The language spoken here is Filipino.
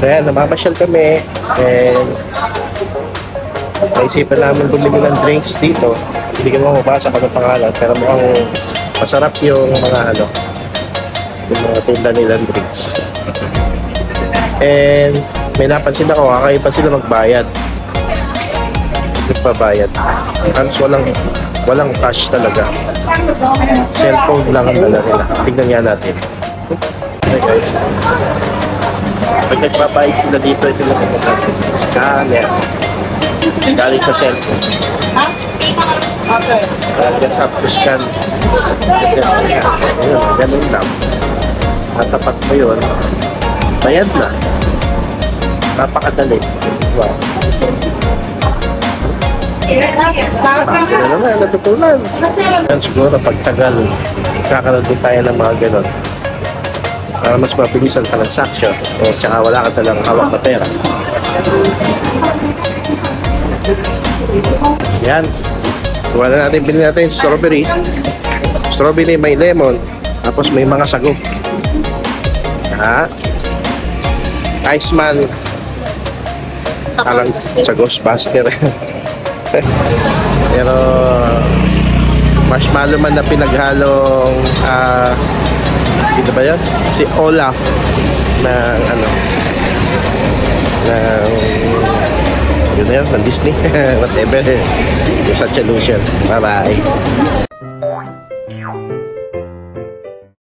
So yan, namamasyal kami. And naisipan namin bumili ng drinks dito. Hindi ko naman mabasa kung ang pangalan. Pero mukhang masarap yung mga yung mga tinda nilang drinks. And may napansin ako, kakaiba sila magbayad. Nagpabayad. Halos walang cash talaga. Cellphone lang ang dala nila. Tignan nga natin. Okay guys. Pag nagpabayad sila dito, ito lang ang scanner. Galing sa cellphone. Talaga sa scan. Ayun, ganun lang. Natapat mo yun. Bayad na. Napakadali. Wow. Ano naman, natutunan. Yan siguro pagtagal, kakaroon din tayo ng mga ganon. Para mas mabilis ang transaction. Eh, tsaka wala ka talang hawak na pera. Yan. Kuha na natin, bilhin natin strawberry. Strawberry may lemon. Tapos may mga sago. Ha? Iceman. Alang sa Ghostbuster. Pero marshmallow man na pinaghalong dito ba yan? Si Olaf ng yun na yun, ng Disney. Whatever. You're such a loser. Bye bye.